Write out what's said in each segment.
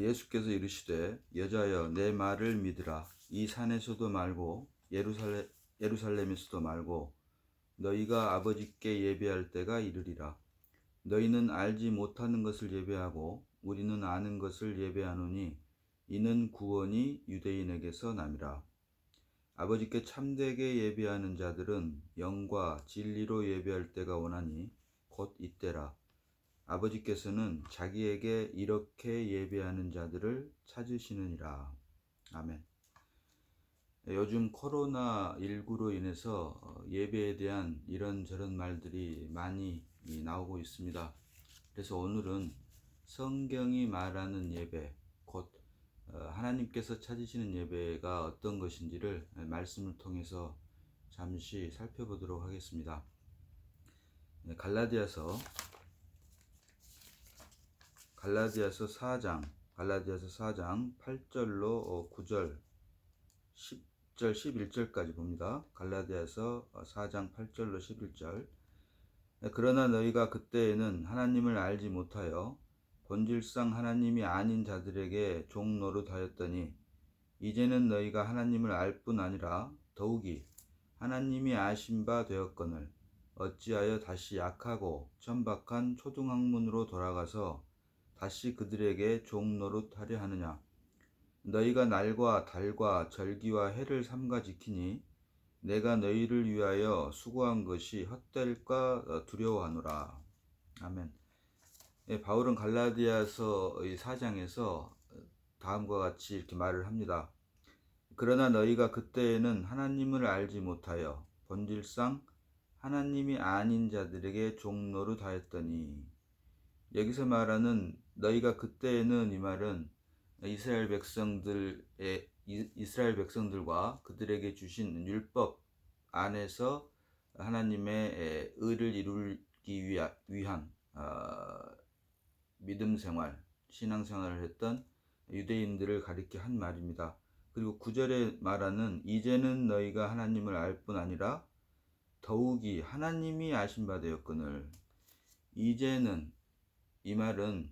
예수께서 이르시되 여자여 내 말을 믿으라. 이 산에서도 말고 예루살렘에서도 말고 너희가 아버지께 예배할 때가 이르리라. 너희는 알지 못하는 것을 예배하고 우리는 아는 것을 예배하노니 이는 구원이 유대인에게서 남이라. 아버지께 참되게 예배하는 자들은 영과 진리로 예배할 때가 오나니 곧 이때라. 아버지께서는 자기에게 이렇게 예배하는 자들을 찾으시느니라. 아멘. 요즘 코로나19로 인해서 예배에 대한 이런저런 말들이 많이 나오고 있습니다. 그래서 오늘은 성경이 말하는 예배, 곧 하나님께서 찾으시는 예배가 어떤 것인지를 말씀을 통해서 잠시 살펴보도록 하겠습니다. 갈라디아서 4장 8절로 9절 10절 11절까지 봅니다. 갈라디아서 4장 8절로 11절. 그러나 너희가 그때에는 하나님을 알지 못하여 본질상 하나님이 아닌 자들에게 종 노릇하였더니 이제는 너희가 하나님을 알 뿐 아니라 더욱이 하나님이 아신 바 되었거늘 어찌하여 다시 약하고 천박한 초등학문으로 돌아가서 다시 그들에게 종 노릇하려 하느냐. 너희가 날과 달과 절기와 해를 삼가 지키니 내가 너희를 위하여 수고한 것이 헛될까 두려워하노라. 아멘. 바울은 갈라디아서 4장에서 다음과 같이 이렇게 말을 합니다. 그러나 너희가 그때에는 하나님을 알지 못하여 본질상 하나님이 아닌 자들에게 종 노릇하였더니, 여기서 말하는 너희가 그때에는 이 말은 이스라엘 백성들과 그들에게 주신 율법 안에서 하나님의 의를 이루기 위한 믿음 생활, 신앙 생활을 했던 유대인들을 가리켜 한 말입니다. 그리고 9절에 말하는 이제는 너희가 하나님을 알 뿐 아니라 더욱이 하나님이 아신 바 되었거늘, 이제는 이 말은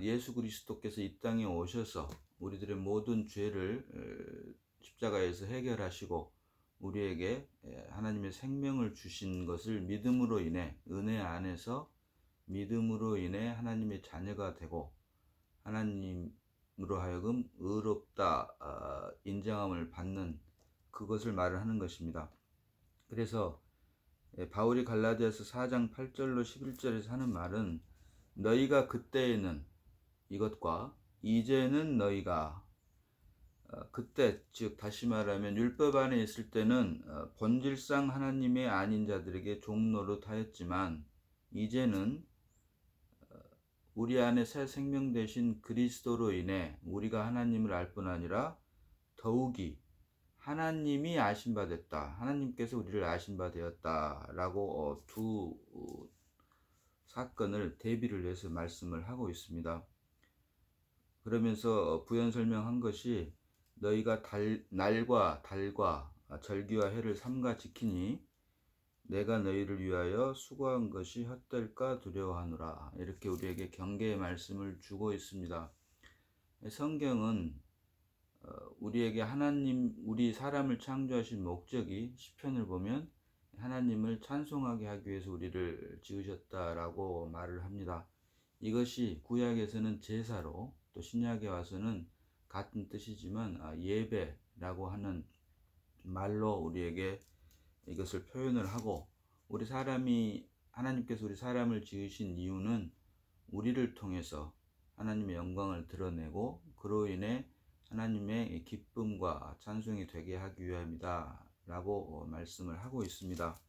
예수 그리스도께서 이 땅에 오셔서 우리들의 모든 죄를 십자가에서 해결하시고 우리에게 하나님의 생명을 주신 것을 믿음으로 인해, 은혜 안에서 믿음으로 인해 하나님의 자녀가 되고 하나님으로 하여금 의롭다 인정함을 받는 그것을 말을 하는 것입니다. 그래서 바울이 갈라디아서 4장 8절로 11절에서 하는 말은 너희가 그때에는 이것과 이제는 너희가, 그때 즉 다시 말하면 율법 안에 있을 때는 본질상 하나님의 아닌 자들에게 종 노릇하였지만 이제는 우리 안에 새 생명 되신 그리스도로 인해 우리가 하나님을 알 뿐 아니라 더욱이 하나님이 아신 바 됐다, 하나님께서 우리를 아신 바 되었다라고 두 사건을 대비를 해서 말씀을 하고 있습니다. 그러면서 부연 설명한 것이 너희가 날과 달과 절기와 해를 삼가 지키니 내가 너희를 위하여 수고한 것이 헛될까 두려워하노라. 이렇게 우리에게 경계의 말씀을 주고 있습니다. 성경은 우리에게 우리 사람을 창조하신 목적이, 시편을 보면 하나님을 찬송하게 하기 위해서 우리를 지으셨다라고 말을 합니다. 이것이 구약에서는 제사로, 또 신약에 와서는 같은 뜻이지만 예배라고 하는 말로 우리에게 이것을 표현을 하고, 하나님께서 우리 사람을 지으신 이유는 우리를 통해서 하나님의 영광을 드러내고 그로 인해 하나님의 기쁨과 찬송이 되게 하기 위함이다 라고 말씀을 하고 있습니다.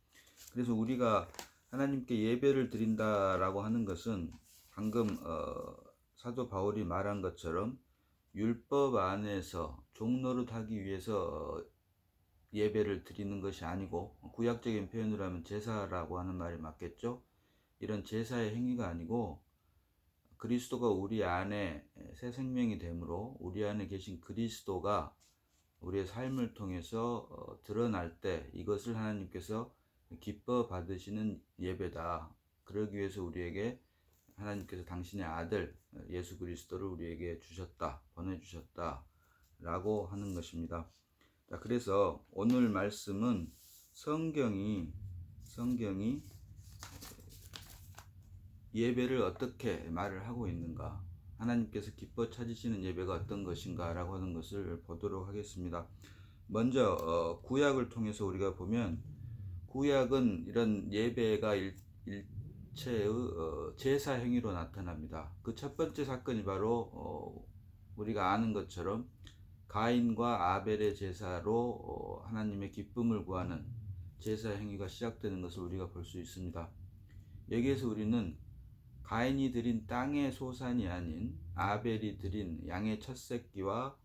그래서 우리가 하나님께 예배를 드린다라고 하는 것은 방금 사도 바울이 말한 것처럼 율법 안에서 종노릇하기 위해서 예배를 드리는 것이 아니고, 구약적인 표현으로 하면 제사라고 하는 말이 맞겠죠. 이런 제사의 행위가 아니고 그리스도가 우리 안에 새 생명이 되므로 우리 안에 계신 그리스도가 우리의 삶을 통해서 드러날 때 이것을 하나님께서 기뻐 받으시는 예배다. 그러기 위해서 우리에게 하나님께서 당신의 아들 예수 그리스도를 우리에게 주셨다, 보내주셨다 라고 하는 것입니다. 자, 그래서 오늘 말씀은 성경이 예배를 어떻게 말을 하고 있는가, 하나님께서 기뻐 찾으시는 예배가 어떤 것인가 라고 하는 것을 보도록 하겠습니다. 먼저 구약을 통해서 우리가 보면, 구약은 이런 예배가 일체의 제사 행위로 나타납니다. 그 첫 번째 사건이 바로 우리가 아는 것처럼 가인과 아벨의 제사로 하나님의 기쁨을 구하는 제사 행위가 시작되는 것을 우리가 볼 수 있습니다. 여기에서 우리는 가인이 드린 땅의 소산이 아닌 아벨이 드린 양의 첫 새끼와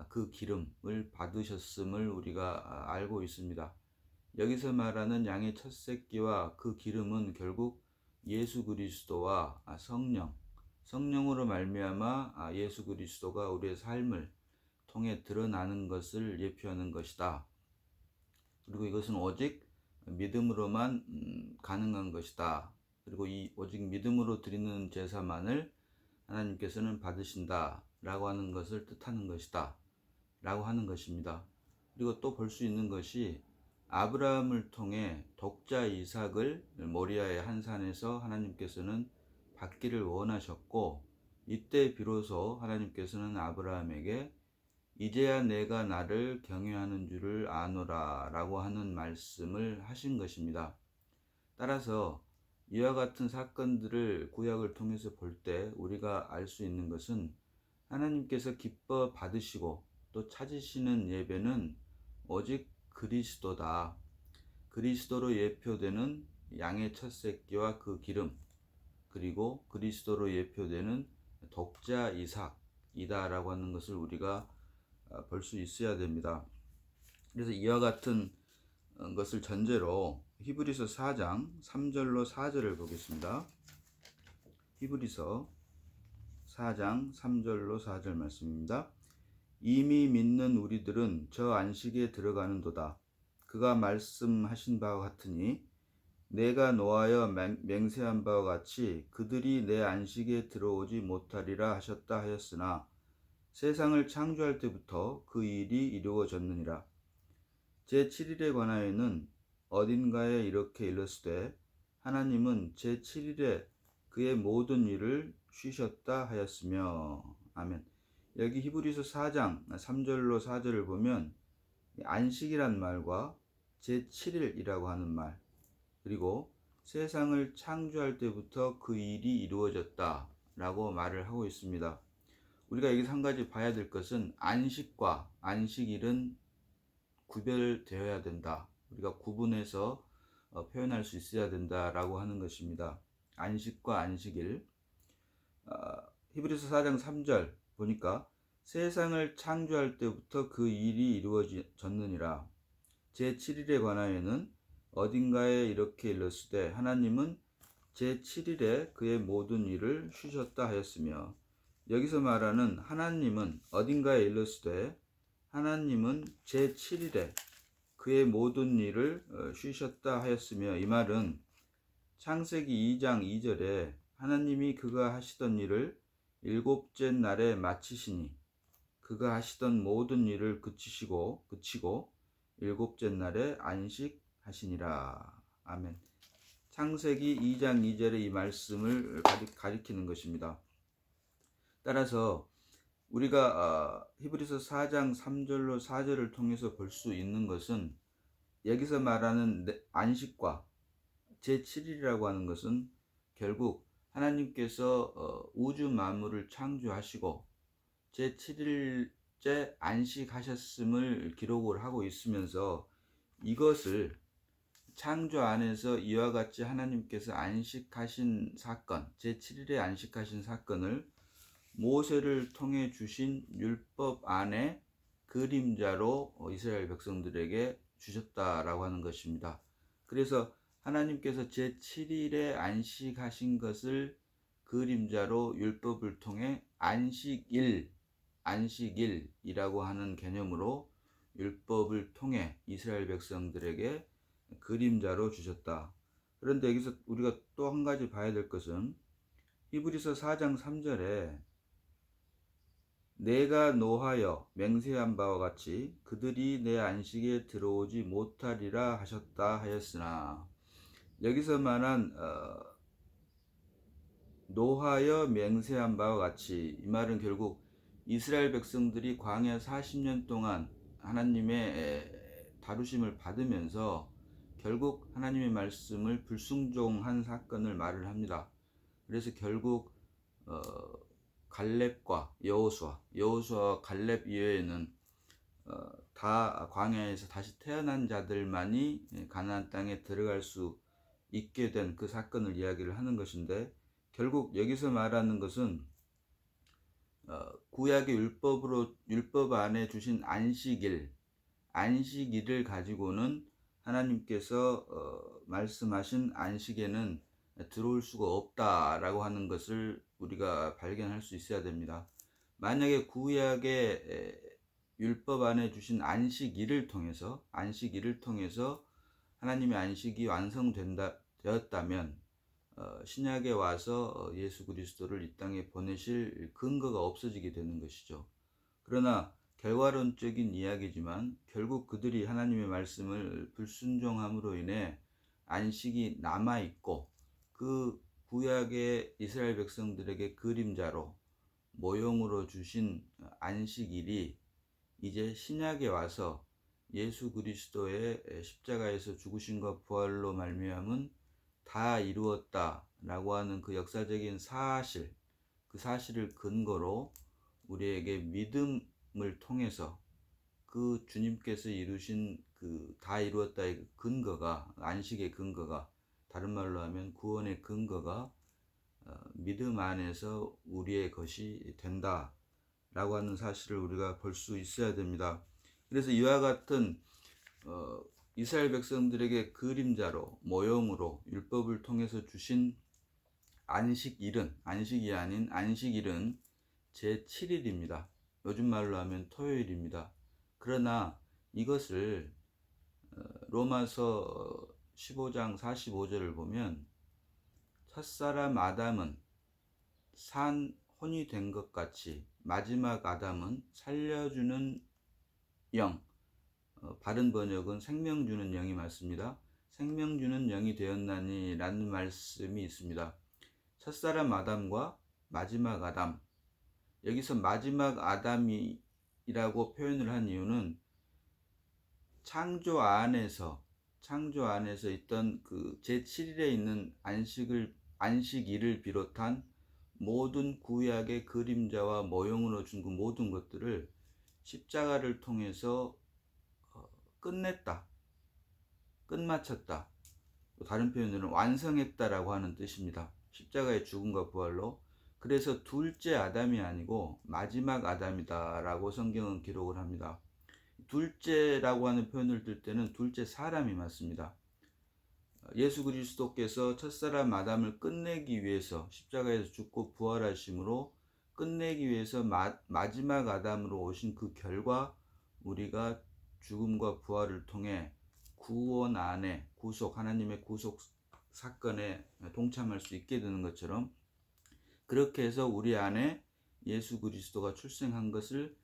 그 기름을 받으셨음을 우리가 알고 있습니다. 여기서 말하는 양의 첫 새끼와 그 기름은 결국 예수 그리스도와 성령으로 말미암아 예수 그리스도가 우리의 삶을 통해 드러나는 것을 예표하는 것이다. 그리고 이것은 오직 믿음으로만 가능한 것이다. 그리고 이 오직 믿음으로 드리는 제사만을 하나님께서는 받으신다 라고 하는 것을 뜻하는 것이다 라고 하는 것입니다. 그리고 또 볼 수 있는 것이, 아브라함을 통해 독자 이삭을 모리아의 한 산에서 하나님께서는 받기를 원하셨고, 이때 비로소 하나님께서는 아브라함에게 이제야 내가 나를 경외하는 줄을 아노라 라고 하는 말씀을 하신 것입니다. 따라서 이와 같은 사건들을 구약을 통해서 볼 때 우리가 알 수 있는 것은, 하나님께서 기뻐 받으시고 또 찾으시는 예배는 오직 그리스도다. 그리스도로 예표되는 양의 첫 새끼와 그 기름, 그리고 그리스도로 예표되는 독자 이삭이다 라고 하는 것을 우리가 볼 수 있어야 됩니다. 그래서 이와 같은 것을 전제로 히브리서 4장 3절로 4절을 보겠습니다. 히브리서 4장 3절로 4절 말씀입니다. 이미 믿는 우리들은 저 안식에 들어가는도다. 그가 말씀하신 바와 같으니 내가 노하여 맹세한 바와 같이 그들이 내 안식에 들어오지 못하리라 하셨다 하였으나 세상을 창조할 때부터 그 일이 이루어졌느니라. 제7일에 관하여는 어딘가에 이렇게 일렀으되 하나님은 제7일에 그의 모든 일을 쉬셨다 하였으며. 아멘. 여기 히브리서 4장 3절로 4절을 보면 안식이란 말과 제7일이라고 하는 말, 그리고 세상을 창조할 때부터 그 일이 이루어졌다 라고 말을 하고 있습니다. 우리가 여기서 한 가지 봐야 될 것은, 안식과 안식일은 구별되어야 된다. 우리가 구분해서 표현할 수 있어야 된다라고 하는 것입니다. 안식과 안식일. 히브리서 4장 3절 보니까 세상을 창조할 때부터 그 일이 이루어졌느니라. 제7일에 관하여는 어딘가에 이렇게 일렀으되 하나님은 제7일에 그의 모든 일을 쉬셨다 하였으며. 여기서 말하는 하나님은 어딘가에 일렀으되 하나님은 제7일에 그의 모든 일을 쉬셨다 하였으며, 이 말은 창세기 2장 2절에 하나님이 그가 하시던 일을 일곱째 날에 마치시니 그가 하시던 모든 일을 그치고 일곱째 날에 안식하시니라. 아멘. 창세기 2장 2절의 이 말씀을 가리키는 것입니다. 따라서 우리가 히브리서 4장 3절로 4절을 통해서 볼 수 있는 것은, 여기서 말하는 안식과 제7일이라고 하는 것은 결국 하나님께서 우주 만물을 창조하시고 제7일째 안식하셨음을 기록을 하고 있으면서, 이것을 창조 안에서 이와 같이 하나님께서 안식하신 사건, 제7일에 안식하신 사건을 모세를 통해 주신 율법 안에 그림자로 이스라엘 백성들에게 주셨다라고 하는 것입니다. 그래서 하나님께서 제7일에 안식하신 것을 그림자로 율법을 통해 안식일이라고 하는 개념으로 율법을 통해 이스라엘 백성들에게 그림자로 주셨다. 그런데 여기서 우리가 또 한 가지 봐야 될 것은, 히브리서 4장 3절에 내가 노하여 맹세한 바와 같이 그들이 내 안식에 들어오지 못하리라 하셨다 하였으나, 여기서 말한 노하여 맹세한 바와 같이, 이 말은 결국 이스라엘 백성들이 광야 40년 동안 하나님의 다루심을 받으면서 결국 하나님의 말씀을 불순종한 사건을 말을 합니다. 그래서 결국 갈렙과 여호수아와 갈렙 이외에는 다 광야에서 다시 태어난 자들만이 가나안 땅에 들어갈 수 있게 된 그 사건을 이야기를 하는 것인데, 결국 여기서 말하는 것은 구약의 율법 안에 주신 안식일을 가지고는 하나님께서 말씀하신 안식에는 들어올 수가 없다라고 하는 것을 우리가 발견할 수 있어야 됩니다. 만약에 구약의 율법 안에 주신 안식일을 통해서 하나님의 안식이 완성되었다면 신약에 와서 예수 그리스도를 이 땅에 보내실 근거가 없어지게 되는 것이죠. 그러나 결과론적인 이야기지만 결국 그들이 하나님의 말씀을 불순종함으로 인해 안식이 남아있고, 그 구약의 이스라엘 백성들에게 그림자로 모형으로 주신 안식일이 이제 신약에 와서 예수 그리스도의 십자가에서 죽으심과 부활로 말미암은 다 이루었다라고 하는 그 역사적인 사실, 그 사실을 근거로 우리에게 믿음을 통해서 그 주님께서 이루신 그 다 이루었다의 근거가, 안식의 근거가, 다른 말로 하면 구원의 근거가 믿음 안에서 우리의 것이 된다라고 하는 사실을 우리가 볼 수 있어야 됩니다. 그래서 이와 같은 이스라엘 백성들에게 그림자로 모형으로 율법을 통해서 주신 안식이 아닌 안식일은 제7일입니다. 요즘 말로 하면 토요일입니다. 그러나 이것을 로마서 15장 45절을 보면 첫사람 아담은 혼이 된 것 같이 마지막 아담은 살려주는 영, 바른 번역은 생명 주는 영이 맞습니다. 생명 주는 영이 되었나니 라는 말씀이 있습니다. 첫사람 아담과 마지막 아담, 여기서 마지막 아담이라고 표현을 한 이유는 창조 안에서 있던 그 제7일에 있는 안식일을 비롯한 모든 구약의 그림자와 모형으로 준 그 모든 것들을 십자가를 통해서 끝냈다, 끝마쳤다, 또 다른 표현으로는 완성했다라고 하는 뜻입니다. 십자가의 죽음과 부활로. 그래서 둘째 아담이 아니고 마지막 아담이다라고 성경은 기록을 합니다. 둘째라고 하는 표현을 들 때는 둘째 사람이 맞습니다. 예수 그리스도께서 첫사람 아담을 끝내기 위해서 십자가에서 죽고 부활하심으로 끝내기 위해서 마지막 아담으로 오신 그 결과, 우리가 죽음과 부활을 통해 구원 안에 하나님의 구속 사건에 동참할 수 있게 되는 것처럼, 그렇게 해서 우리 안에 예수 그리스도가 출생한 것을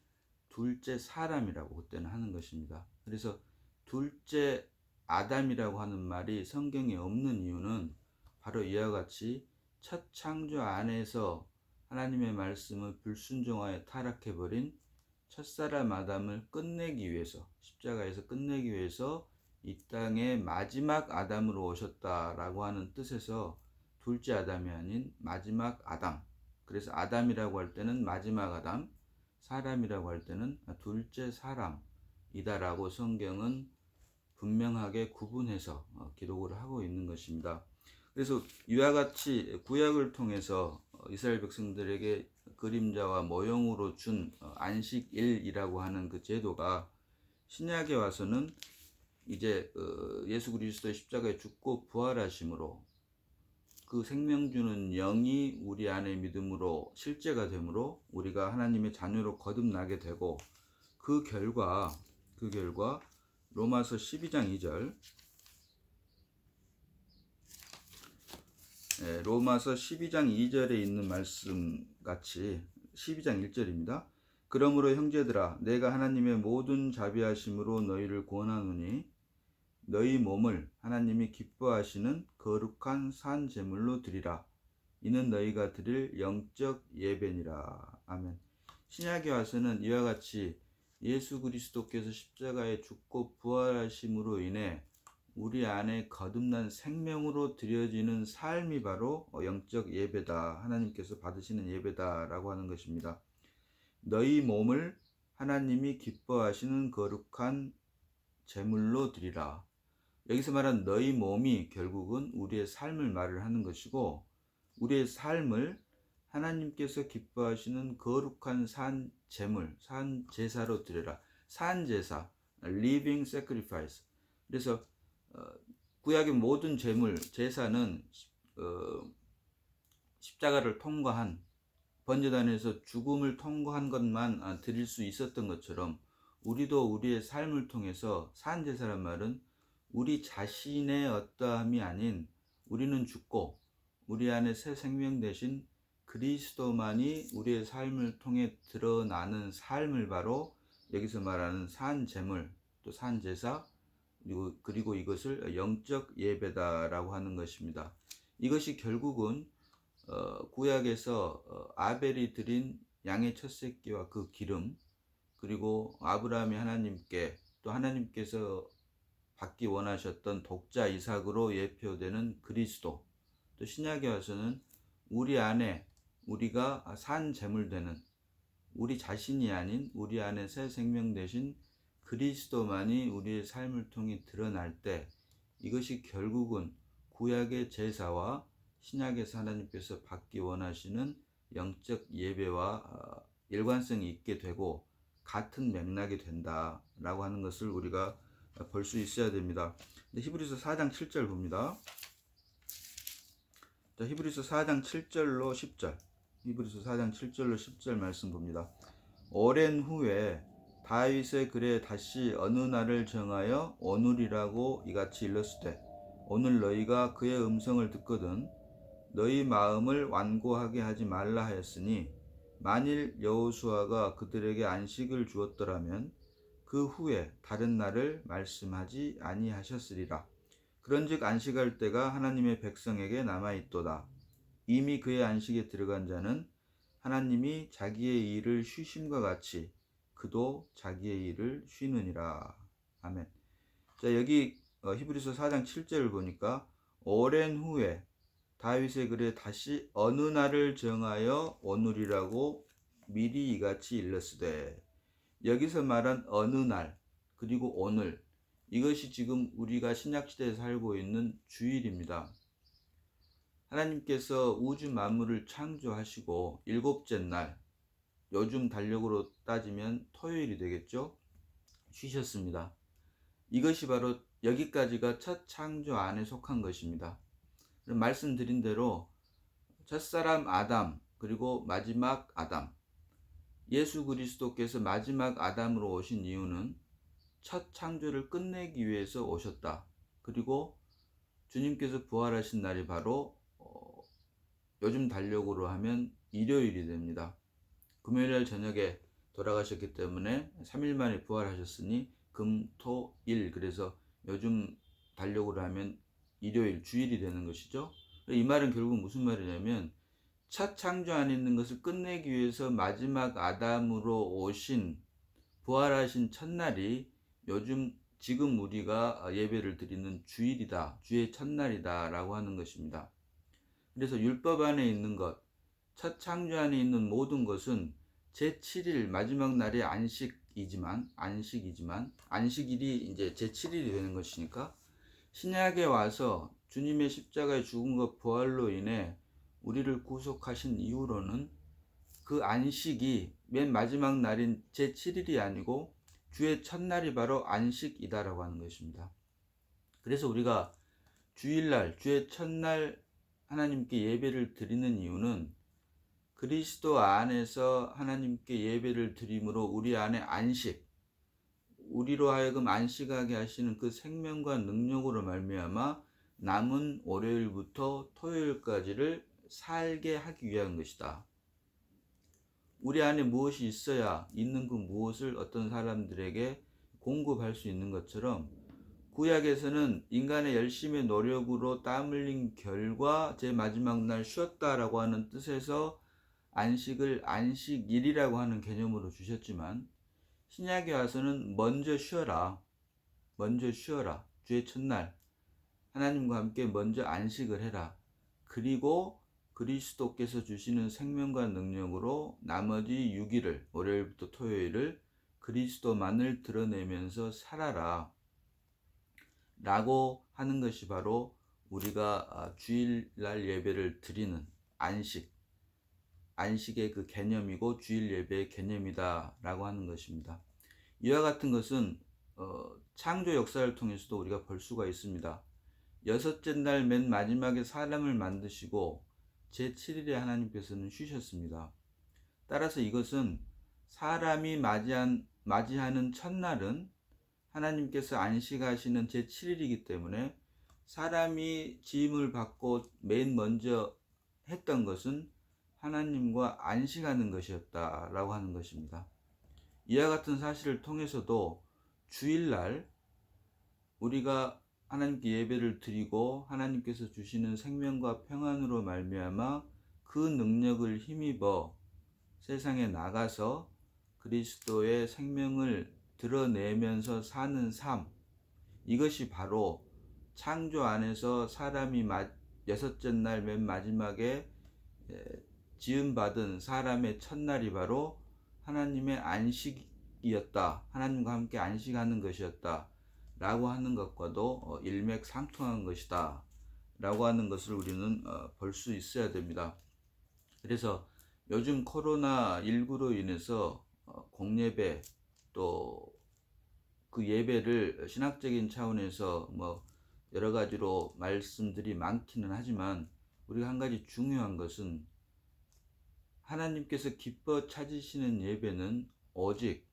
둘째 사람이라고 그때는 하는 것입니다. 그래서 둘째 아담이라고 하는 말이 성경에 없는 이유는 바로 이와 같이 첫 창조 안에서 하나님의 말씀을 불순종하여 타락해버린 첫사람 아담을 끝내기 위해서, 십자가에서 끝내기 위해서 이 땅에 마지막 아담으로 오셨다라고 하는 뜻에서 둘째 아담이 아닌 마지막 아담, 그래서 아담이라고 할 때는 마지막 아담, 사람이라고 할 때는 둘째 사람이다라고 성경은 분명하게 구분해서 기록을 하고 있는 것입니다. 그래서 이와 같이 구약을 통해서 이스라엘 백성들에게 그림자와 모형으로 준 안식일이라고 하는 그 제도가 신약에 와서는 이제 예수 그리스도의 십자가에 죽고 부활하심으로 그 생명 주는 영이 우리 안에 믿음으로 실제가 되므로 우리가 하나님의 자녀로 거듭나게 되고, 그 결과 로마서 12장 2절, 로마서 12장 2절에 있는 말씀 같이 12장 1절입니다. 그러므로 형제들아 내가 하나님의 모든 자비하심으로 너희를 권하노니 너희 몸을 하나님이 기뻐하시는 거룩한 산 제물로 드리라. 이는 너희가 드릴 영적 예배니라. 아멘. 신약에 와서는 이와 같이 예수 그리스도께서 십자가에 죽고 부활하심으로 인해 우리 안에 거듭난 생명으로 드려지는 삶이 바로 영적 예배다. 하나님께서 받으시는 예배다라고 하는 것입니다. 너희 몸을 하나님이 기뻐하시는 거룩한 제물로 드리라. 여기서 말한 너희 몸이 결국은 우리의 삶을 말을 하는 것이고 우리의 삶을 하나님께서 기뻐하시는 거룩한 산 제물, 산 제사로 드려라. 산 제사, living sacrifice. 그래서 구약의 모든 제물, 제사는 십자가를 통과한 번제단에서 죽음을 통과한 것만 드릴 수 있었던 것처럼 우리도 우리의 삶을 통해서 산 제사란 말은 우리 자신의 어떠함이 아닌 우리는 죽고 우리 안에 새 생명 대신 그리스도만이 우리의 삶을 통해 드러나는 삶을 바로 여기서 말하는 산 제물 또 산 제사 그리고 이것을 영적 예배다라고 하는 것입니다. 이것이 결국은 구약에서 아벨이 드린 양의 첫 새끼와 그 기름 그리고 아브라함이 하나님께 또 하나님께서 받기 원하셨던 독자 이삭으로 예표되는 그리스도 또 신약에 와서는 우리 안에 우리가 산 제물되는 우리 자신이 아닌 우리 안에 새 생명 되신 그리스도만이 우리의 삶을 통해 드러날 때 이것이 결국은 구약의 제사와 신약에서 하나님께서 받기 원하시는 영적 예배와 일관성이 있게 되고 같은 맥락이 된다라고 하는 것을 우리가 볼 수 있어야 됩니다. 히브리서 4장 7절 봅니다. 자, 히브리서 4장 7절로 10절 히브리서 4장 7절로 10절 말씀 봅니다. 오랜 후에 다윗의 글에 다시 어느 날을 정하여 오늘이라고 이같이 일렀으되 오늘 너희가 그의 음성을 듣거든 너희 마음을 완고하게 하지 말라 하였으니 만일 여호수아가 그들에게 안식을 주었더라면 그 후에 다른 날을 말씀하지 아니하셨으리라. 그런즉 안식할 때가 하나님의 백성에게 남아있도다. 이미 그의 안식에 들어간 자는 하나님이 자기의 일을 쉬심과 같이 그도 자기의 일을 쉬느니라. 아멘. 자, 여기 히브리서 4장 7절을 보니까 오랜 후에 다윗의 글에 다시 어느 날을 정하여 오늘이라고 미리 이같이 일렀으되 여기서 말한 어느 날 그리고 오늘 이것이 지금 우리가 신약시대에 살고 있는 주일입니다. 하나님께서 우주 만물을 창조하시고 일곱째 날 요즘 달력으로 따지면 토요일이 되겠죠. 쉬셨습니다. 이것이 바로 여기까지가 첫 창조 안에 속한 것입니다. 말씀드린 대로 첫사람 아담 그리고 마지막 아담 예수 그리스도께서 마지막 아담으로 오신 이유는 첫 창조를 끝내기 위해서 오셨다. 그리고 주님께서 부활하신 날이 바로 요즘 달력으로 하면 일요일이 됩니다. 금요일 저녁에 돌아가셨기 때문에 3일 만에 부활하셨으니 금, 토, 일 그래서 요즘 달력으로 하면 일요일 주일이 되는 것이죠. 이 말은 결국 무슨 말이냐면 첫 창조 안에 있는 것을 끝내기 위해서 마지막 아담으로 오신 부활하신 첫날이 지금 우리가 예배를 드리는 주일이다. 주의 첫날이다 라고 하는 것입니다. 그래서 율법 안에 있는 것, 첫 창조 안에 있는 모든 것은 제7일 마지막 날이 안식이지만 안식일이 이제 제7일이 되는 것이니까 신약에 와서 주님의 십자가의 죽음과 부활로 인해 우리를 구속하신 이후로는 그 안식이 맨 마지막 날인 제7일이 아니고 주의 첫날이 바로 안식이다라고 하는 것입니다. 그래서 우리가 주일날 주의 첫날 하나님께 예배를 드리는 이유는 그리스도 안에서 하나님께 예배를 드림으로 우리 안에 안식, 우리로 하여금 안식하게 하시는 그 생명과 능력으로 말미암아 남은 월요일부터 토요일까지를 살게 하기 위한 것이다. 우리 안에 무엇이 있어야 있는 그 무엇을 어떤 사람들에게 공급할 수 있는 것처럼 구약에서는 인간의 열심의 노력으로 땀 흘린 결과 제 마지막 날 쉬었다라고 하는 뜻에서 안식을 안식일이라고 하는 개념으로 주셨지만 신약에 와서는 먼저 쉬어라. 먼저 쉬어라. 주의 첫날 하나님과 함께 먼저 안식을 해라. 그리고 그리스도께서 주시는 생명과 능력으로 나머지 6일을 월요일부터 토요일을 그리스도만을 드러내면서 살아라 라고 하는 것이 바로 우리가 주일날 예배를 드리는 안식의 그 개념이고 주일 예배의 개념이다 라고 하는 것입니다. 이와 같은 것은 창조 역사를 통해서도 우리가 볼 수가 있습니다. 여섯째 날 맨 마지막에 사람을 만드시고 제7일에 하나님께서는 쉬셨습니다. 따라서 이것은 사람이 맞이하는 첫날은 하나님께서 안식하시는 제7일이기 때문에 사람이 지음을 받고 맨 먼저 했던 것은 하나님과 안식하는 것이었다라고 하는 것입니다. 이와 같은 사실을 통해서도 주일날 우리가 하나님께 예배를 드리고 하나님께서 주시는 생명과 평안으로 말미암아 그 능력을 힘입어 세상에 나가서 그리스도의 생명을 드러내면서 사는 삶, 이것이 바로 창조 안에서 사람이 여섯째 날 맨 마지막에 지음받은 사람의 첫날이 바로 하나님의 안식이었다. 하나님과 함께 안식하는 것이었다. 라고 하는 것과도 일맥상통한 것이다. 라고 하는 것을 우리는 볼 수 있어야 됩니다. 그래서 요즘 코로나19로 인해서 공예배 또 그 예배를 신학적인 차원에서 여러 가지로 말씀들이 많기는 하지만 우리가 한 가지 중요한 것은 하나님께서 기뻐 찾으시는 예배는 오직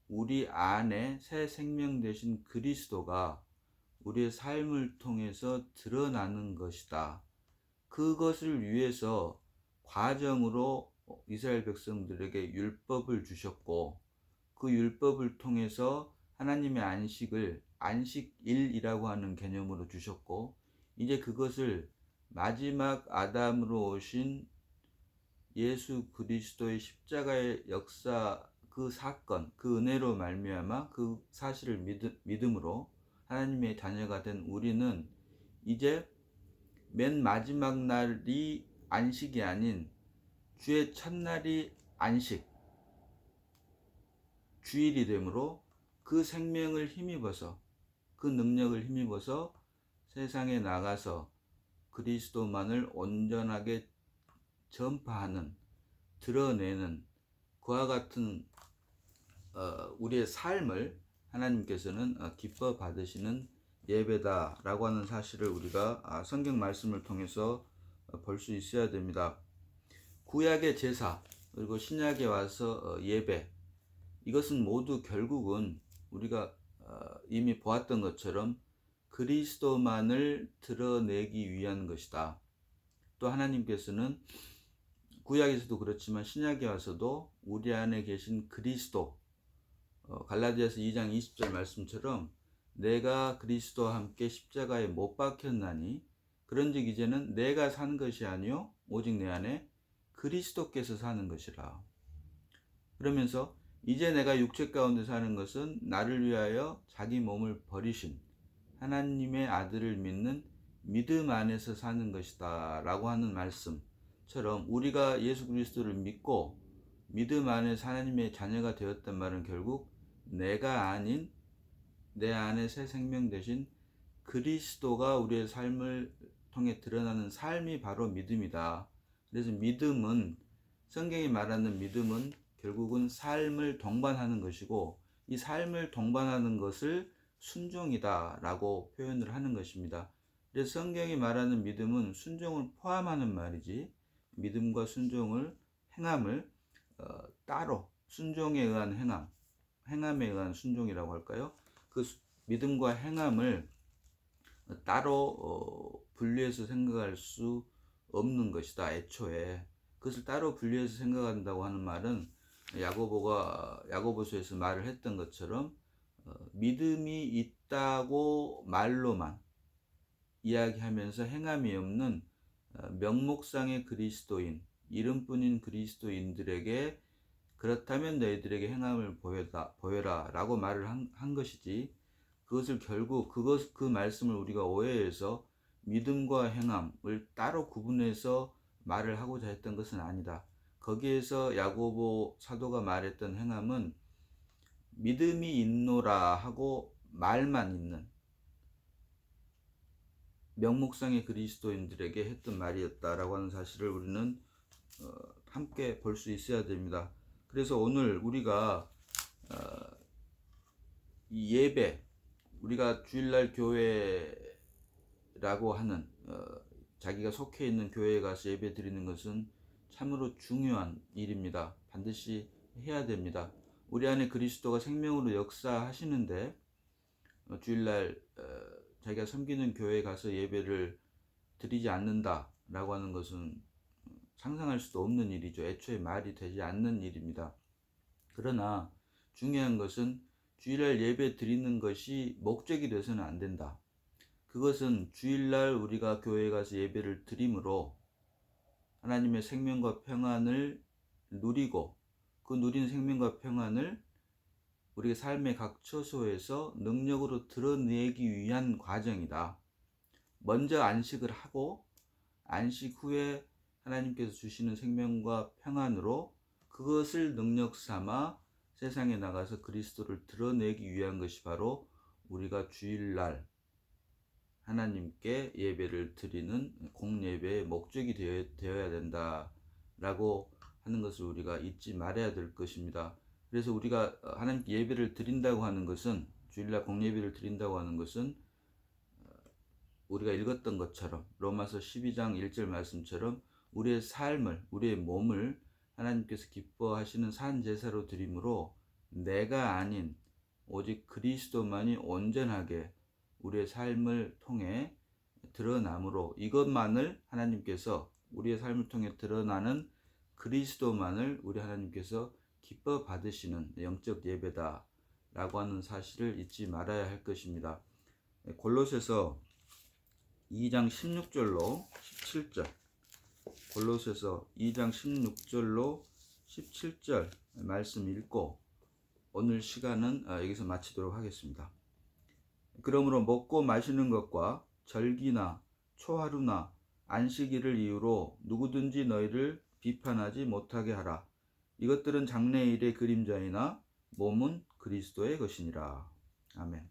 우리 안에 새 생명 되신 그리스도가 우리의 삶을 통해서 드러나는 것이다. 그것을 위해서 과정으로 이스라엘 백성들에게 율법을 주셨고 그 율법을 통해서 하나님의 안식을 안식일이라고 하는 개념으로 주셨고 이제 그것을 마지막 아담으로 오신 예수 그리스도의 십자가의 역사 그 사건 그 은혜로 말미암아 그 사실을 믿음으로 하나님의 자녀가 된 우리는 이제 맨 마지막 날이 안식이 아닌 주의 첫날이 안식 주일이 되므로 그 생명을 힘입어서 그 능력을 힘입어서 세상에 나가서 그리스도만을 온전하게 전파하는 드러내는 그와 같은 우리의 삶을 하나님께서는 기뻐 받으시는 예배다라고 하는 사실을 우리가 성경 말씀을 통해서 볼 수 있어야 됩니다. 구약의 제사 그리고 신약에 와서 예배 이것은 모두 결국은 우리가 이미 보았던 것처럼 그리스도만을 드러내기 위한 것이다. 또 하나님께서는 구약에서도 그렇지만 신약에 와서도 우리 안에 계신 그리스도 갈라디아서 2장 20절 말씀처럼 내가 그리스도와 함께 십자가에 못 박혔나니 그런즉 이제는 내가 사는 것이 아니요 오직 내 안에 그리스도께서 사는 것이라. 그러면서 이제 내가 육체 가운데 사는 것은 나를 위하여 자기 몸을 버리신 하나님의 아들을 믿는 믿음 안에서 사는 것이다 라고 하는 말씀처럼 우리가 예수 그리스도를 믿고 믿음 안에서 하나님의 자녀가 되었단 말은 결국 내가 아닌 내 안에 새 생명 되신 그리스도가 우리의 삶을 통해 드러나는 삶이 바로 믿음이다. 그래서 믿음은 성경이 말하는 믿음은 결국은 삶을 동반하는 것이고 이 삶을 동반하는 것을 순종이다 라고 표현을 하는 것입니다. 그래서 성경이 말하는 믿음은 순종을 포함하는 말이지 믿음과 순종을 행함을 따로 순종에 의한 행함에 의한 순종이라고 할까요? 그 믿음과 행함을 따로 분리해서 생각할 수 없는 것이다. 애초에 그것을 따로 분리해서 생각한다고 하는 말은 야고보서에서 말을 했던 것처럼 믿음이 있다고 말로만 이야기하면서 행함이 없는 명목상의 그리스도인, 이름뿐인 그리스도인들에게 그렇다면 너희들에게 행함을 보여라 라고 말을 한 것이지, 그것을 결국 그 말씀을 우리가 오해해서 믿음과 행함을 따로 구분해서 말을 하고자 했던 것은 아니다. 거기에서 야고보 사도가 말했던 행함은 믿음이 있노라 하고 말만 있는 명목상의 그리스도인들에게 했던 말이었다라고 하는 사실을 우리는 함께 볼 수 있어야 됩니다. 그래서 오늘 우리가 이 예배, 우리가 주일날 교회라고 하는 자기가 속해 있는 교회에 가서 예배 드리는 것은 참으로 중요한 일입니다. 반드시 해야 됩니다. 우리 안에 그리스도가 생명으로 역사하시는데 주일날 자기가 섬기는 교회에 가서 예배를 드리지 않는다라고 하는 것은 상상할 수도 없는 일이죠. 애초에 말이 되지 않는 일입니다. 그러나 중요한 것은 주일날 예배 드리는 것이 목적이 되어서는 안 된다. 그것은 주일날 우리가 교회에 가서 예배를 드림으로 하나님의 생명과 평안을 누리고, 그 누린 생명과 평안을 우리의 삶의 각 처소에서 능력으로 드러내기 위한 과정이다. 먼저 안식을 하고 안식 후에 하나님께서 주시는 생명과 평안으로 그것을 능력 삼아 세상에 나가서 그리스도를 드러내기 위한 것이 바로 우리가 주일날 하나님께 예배를 드리는 공예배의 목적이 되어야 된다라고 하는 것을 우리가 잊지 말아야 될 것입니다. 그래서 우리가 하나님께 예배를 드린다고 하는 것은, 주일날 공예배를 드린다고 하는 것은 우리가 읽었던 것처럼 로마서 12장 1절 말씀처럼 우리의 삶을, 우리의 몸을 하나님께서 기뻐하시는 산 제사로 드림으로 내가 아닌 오직 그리스도만이 온전하게 우리의 삶을 통해 드러남으로, 이것만을 하나님께서, 우리의 삶을 통해 드러나는 그리스도만을 우리 하나님께서 기뻐 받으시는 영적 예배다 라고 하는 사실을 잊지 말아야 할 것입니다. 골로새서 2장 16절로 17절, 골로새서 2장 16절로 17절 말씀 읽고 오늘 시간은 여기서 마치도록 하겠습니다. 그러므로 먹고 마시는 것과 절기나 초하루나 안식일을 이유로 누구든지 너희를 비판하지 못하게 하라. 이것들은 장래일의 그림자이나 몸은 그리스도의 것이니라. 아멘.